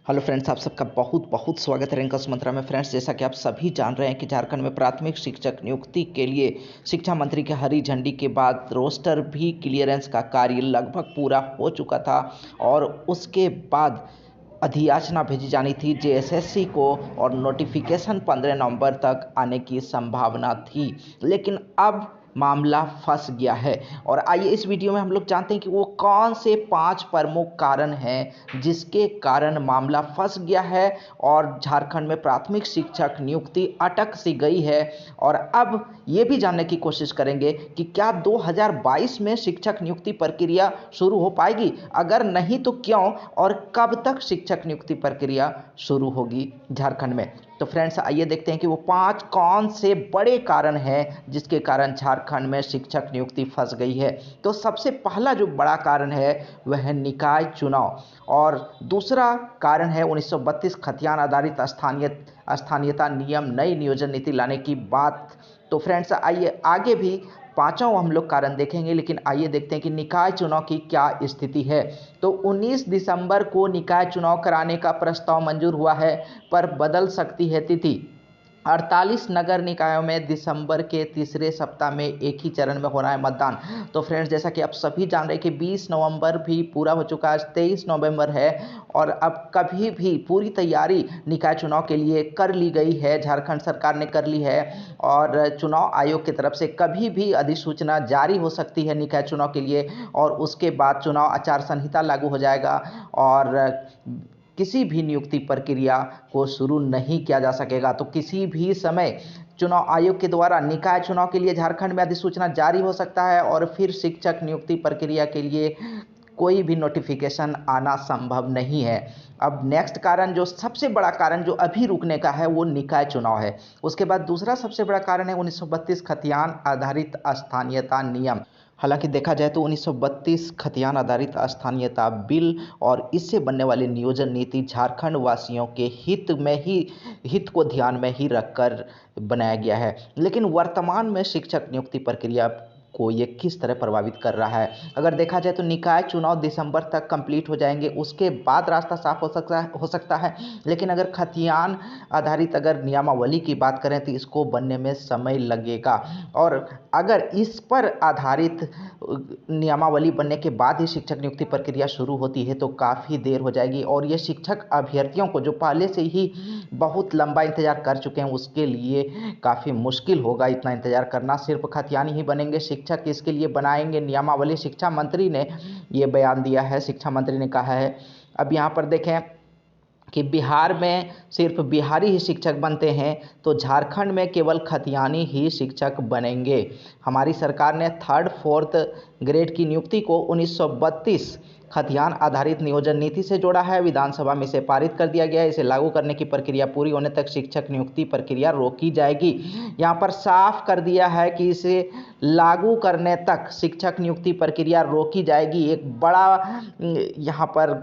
Hello friends, आप सबका बहुत बहुत स्वागत है रैंकर्स मंत्रा में। फ्रेंड्स, जैसा कि आप सभी जान रहे हैं कि झारखंड में प्राथमिक शिक्षक नियुक्ति के लिए शिक्षा मंत्री के हरी झंडी के बाद रोस्टर भी क्लियरेंस का कार्य लगभग पूरा हो चुका था और उसके बाद अधियाचना भेजी जानी थी जेएसएससी को और नोटिफिकेशन 15 नवंबर तक आने की संभावना थी। लेकिन अब मामला फंस गया है और आइए इस वीडियो में हम लोग जानते हैं कि वो कौन से 5 प्रमुख कारण हैं जिसके कारण मामला फंस गया है और झारखंड में प्राथमिक शिक्षक नियुक्ति अटक सी गई है। और अब ये भी जानने की कोशिश करेंगे कि क्या 2022 में शिक्षक नियुक्ति प्रक्रिया शुरू हो पाएगी, अगर नहीं तो क्यों, और कब तक शिक्षक नियुक्ति प्रक्रिया शुरू होगी झारखंड में। तो फ्रेंड्स, आइए देखते हैं कि वो 5 कौन से बड़े कारण हैं जिसके कारण झारखंड में शिक्षक नियुक्ति फंस गई है। तो सबसे पहला जो बड़ा कारण है वह है निकाय चुनाव और दूसरा कारण है 1932 खतियान आधारित स्थानीयता नियम, नई नियोजन नीति लाने की बात। तो फ्रेंड्स, आइए आगे भी पांचों हम लोग कारण देखेंगे, लेकिन आइए देखते हैं कि निकाय चुनाव की क्या स्थिति है। तो 19 दिसंबर को निकाय चुनाव कराने का प्रस्ताव मंजूर हुआ है, पर बदल सकती है तिथि। 48 नगर निकायों में दिसंबर के तीसरे सप्ताह में एक ही चरण में हो रहा है मतदान। तो फ्रेंड्स, जैसा कि आप सभी जान रहे हैं कि 20 नवंबर भी पूरा हो चुका है, आज 23 नवंबर है और अब कभी भी पूरी तैयारी निकाय चुनाव के लिए कर ली गई है, झारखंड सरकार ने कर ली है और चुनाव आयोग की तरफ से कभी भी अधिसूचना जारी हो सकती है निकाय चुनाव के लिए और उसके बाद चुनाव आचार संहिता लागू हो जाएगा और किसी भी नियुक्ति प्रक्रिया को शुरू नहीं किया जा सकेगा। तो किसी भी समय चुनाव आयोग के द्वारा निकाय चुनाव के लिए झारखंड में अधिसूचना जारी हो सकता है और फिर शिक्षक नियुक्ति प्रक्रिया के लिए कोई भी नोटिफिकेशन आना संभव नहीं है। अब नेक्स्ट कारण, जो सबसे बड़ा कारण जो अभी रुकने का है, वो निकाय चुनाव है। उसके बाद दूसरा सबसे बड़ा कारण है 1932 खतियान आधारित स्थानीयता नियम। हालांकि देखा जाए तो 1932 खतियान आधारित स्थानीयता बिल और इससे बनने वाली नियोजन नीति झारखंड वासियों के हित को ध्यान में ही रखकर बनाया गया है। लेकिन वर्तमान में शिक्षक नियुक्ति प्रक्रिया को ये किस तरह प्रभावित कर रहा है। अगर देखा जाए तो निकाय चुनाव दिसंबर तक कंप्लीट हो जाएंगे, उसके बाद रास्ता साफ हो सकता है। लेकिन अगर खतियान आधारित अगर नियमावली की बात करें तो इसको बनने में समय लगेगा और अगर इस पर आधारित नियमावली बनने के बाद ही शिक्षक नियुक्ति प्रक्रिया शुरू होती है तो काफ़ी देर हो जाएगी और ये शिक्षक अभ्यर्थियों को जो पहले से ही बहुत लंबा इंतजार कर चुके हैं उसके लिए काफ़ी मुश्किल होगा इतना इंतजार करना। सिर्फ खतियानी ही बनेंगे शिक्षक, इसके लिए बनाएंगे नियमावली। शिक्षा मंत्री ने ये बयान दिया है, शिक्षा मंत्री ने कहा है। अब यहाँ पर देखें कि बिहार में सिर्फ बिहारी ही शिक्षक बनते हैं तो झारखंड में केवल खतियानी ही शिक्षक बनेंगे। हमारी सरकार ने 3rd 4th ग्रेड की नियुक्ति को 1932 खतियान आधारित नियोजन नीति से जोड़ा है। विधानसभा में इसे पारित कर दिया गया है। इसे लागू करने की प्रक्रिया पूरी होने तक शिक्षक नियुक्ति प्रक्रिया रोकी जाएगी। यहाँ पर साफ कर दिया है कि इसे लागू करने तक शिक्षक नियुक्ति प्रक्रिया रोकी जाएगी। एक बड़ा यहाँ पर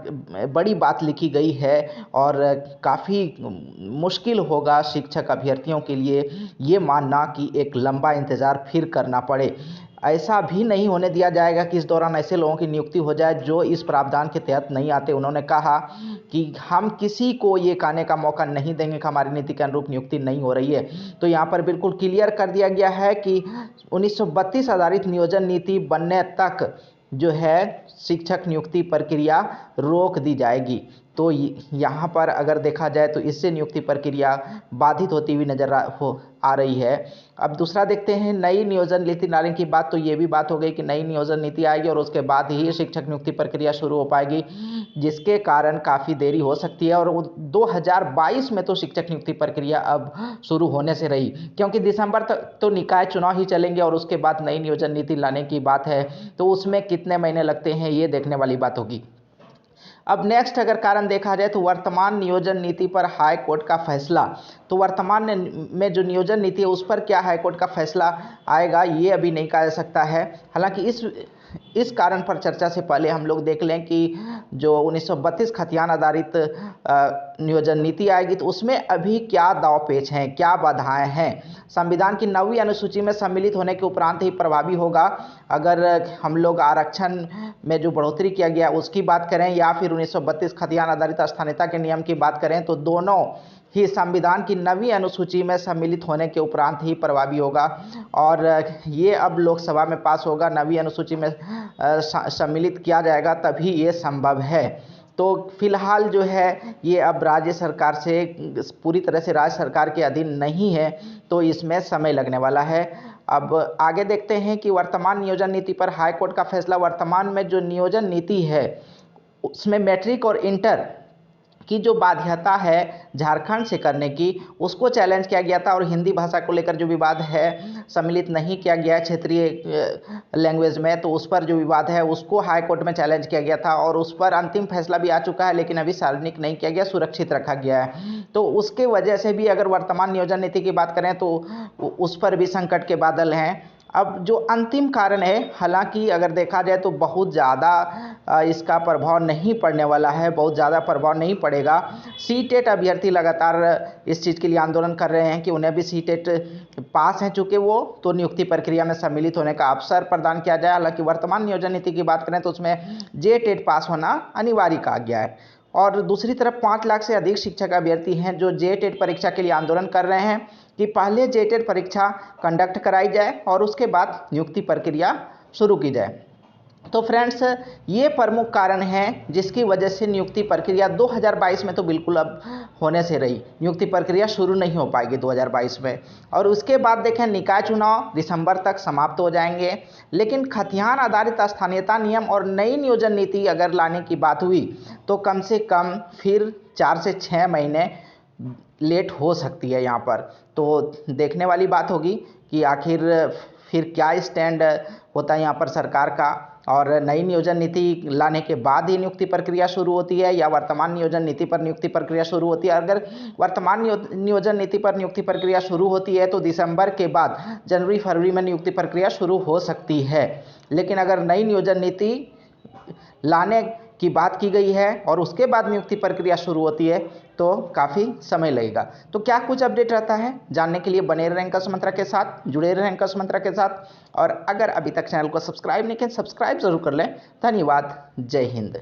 बड़ी बात लिखी गई है और काफ़ी मुश्किल होगा शिक्षक अभ्यर्थियों के लिए ये मानना कि एक लंबा इंतज़ार फिर करना पड़े। ऐसा भी नहीं होने दिया जाएगा कि इस दौरान ऐसे लोगों की नियुक्ति हो जाए जो इस प्रावधान के तहत नहीं आते। उन्होंने कहा कि हम किसी को ये कहने का मौका नहीं देंगे कि हमारी नीति के अनुरूप नियुक्ति नहीं हो रही है। तो यहाँ पर बिल्कुल क्लियर कर दिया गया है कि 1932 आधारित नियोजन नीति बनने तक जो है शिक्षक नियुक्ति प्रक्रिया रोक दी जाएगी। तो यहाँ पर अगर देखा जाए तो इससे नियुक्ति प्रक्रिया बाधित होती हुई नजर आ रही है। अब दूसरा देखते हैं नई नियोजन नीति लाने की बात। तो ये भी बात हो गई कि नई नियोजन नीति आएगी और उसके बाद ही शिक्षक नियुक्ति प्रक्रिया शुरू हो पाएगी, जिसके कारण काफ़ी देरी हो सकती है और 2022 में तो शिक्षक नियुक्ति प्रक्रिया अब शुरू होने से रही, क्योंकि दिसंबर तक तो निकाय चुनाव ही चलेंगे और उसके बाद नई नियोजन नीति लाने की बात है। तो उसमें कितने महीने लगते हैं ये देखने वाली बात होगी। अब नेक्स्ट अगर कारण देखा जाए तो वर्तमान नियोजन नीति पर हाई कोर्ट का फैसला। तो वर्तमान में जो नियोजन नीति है उस पर क्या हाई कोर्ट का फैसला आएगा ये अभी नहीं कहा जा सकता है। हालांकि इस इस कारण पर चर्चा से पहले हम लोग देख लें कि जो 1932 खतियान आधारित नियोजन नीति आएगी तो उसमें अभी क्या दाव पेच हैं, क्या बाधाएं हैं। संविधान की 9वीं अनुसूची में सम्मिलित होने के उपरांत ही प्रभावी होगा। अगर हम लोग आरक्षण में जो बढ़ोतरी किया गया उसकी बात करें या फिर 1932 खतियान आधारित स्थानीयता के नियम की बात करें तो दोनों ही संविधान की 9वीं अनुसूची में सम्मिलित होने के उपरांत ही प्रभावी होगा और ये अब लोकसभा में पास होगा। 9वीं अनुसूची में सम्मिलित किया जाएगा तभी ये संभव है। तो फिलहाल जो है ये अब राज्य सरकार से पूरी तरह से राज्य सरकार के अधीन नहीं है, तो इसमें समय लगने वाला है। अब आगे देखते हैं कि वर्तमान नियोजन नीति पर हाईकोर्ट का फैसला। वर्तमान में जो नियोजन नीति है उसमें मैट्रिक और इंटर की जो बाध्यता है झारखंड से करने की उसको चैलेंज किया गया था और हिंदी भाषा को लेकर जो विवाद है सम्मिलित नहीं किया गया क्षेत्रीय लैंग्वेज में, तो उस पर जो विवाद है उसको हाई कोर्ट में चैलेंज किया गया था और उस पर अंतिम फैसला भी आ चुका है, लेकिन अभी सार्वजनिक नहीं किया गया, सुरक्षित रखा गया है। तो उसके वजह से भी अगर वर्तमान नियोजन नीति की बात करें तो उस पर भी संकट के बादल हैं। अब जो अंतिम कारण है, हालांकि अगर देखा जाए तो बहुत ज़्यादा इसका प्रभाव नहीं पड़ने वाला है, बहुत ज़्यादा प्रभाव नहीं पड़ेगा। सीटेट अभ्यर्थी लगातार इस चीज़ के लिए आंदोलन कर रहे हैं कि उन्हें भी सीटेट पास हैं चूँकि वो, तो नियुक्ति प्रक्रिया में सम्मिलित होने का अवसर प्रदान किया जाए। हालांकि वर्तमान नियोजन नीति की बात करें तो उसमें जेटेट पास होना अनिवार्य कहा गया है। और दूसरी तरफ 5 लाख से अधिक शिक्षक अभ्यर्थी हैं जो जेटेट परीक्षा के लिए आंदोलन कर रहे हैं कि पहले जेटेट परीक्षा कंडक्ट कराई जाए और उसके बाद नियुक्ति प्रक्रिया शुरू की जाए। तो फ्रेंड्स, ये प्रमुख कारण हैं जिसकी वजह से नियुक्ति प्रक्रिया 2022 में तो बिल्कुल अब होने से रही, नियुक्ति प्रक्रिया शुरू नहीं हो पाएगी 2022 में। और उसके बाद देखें निकाय चुनाव दिसंबर तक समाप्त हो जाएंगे। लेकिन खतियान आधारित स्थानीयता नियम और नई नियोजन नीति अगर लाने की बात हुई तो कम से कम फिर 4 से 6 महीने लेट हो सकती है यहाँ पर। तो देखने वाली बात होगी कि आखिर फिर क्या स्टैंड होता है यहाँ पर सरकार का, और नई नियोजन नीति लाने के बाद ही नियुक्ति प्रक्रिया शुरू होती है या वर्तमान नियोजन नीति पर नियुक्ति प्रक्रिया शुरू होती है। अगर वर्तमान नियोजन नीति पर नियुक्ति प्रक्रिया शुरू होती है तो दिसंबर के बाद जनवरी फरवरी में नियुक्ति प्रक्रिया शुरू हो सकती है। लेकिन अगर नई नियोजन नीति लाने की बात की गई है और उसके बाद नियुक्ति प्रक्रिया शुरू होती है तो काफ़ी समय लगेगा। तो क्या कुछ अपडेट रहता है जानने के लिए बने रहें अंकश मंत्रा के साथ, जुड़े रहें अंकश मंत्रा के साथ। और अगर अभी तक चैनल को सब्सक्राइब नहीं किया, सब्सक्राइब जरूर कर लें। धन्यवाद। जय हिंद।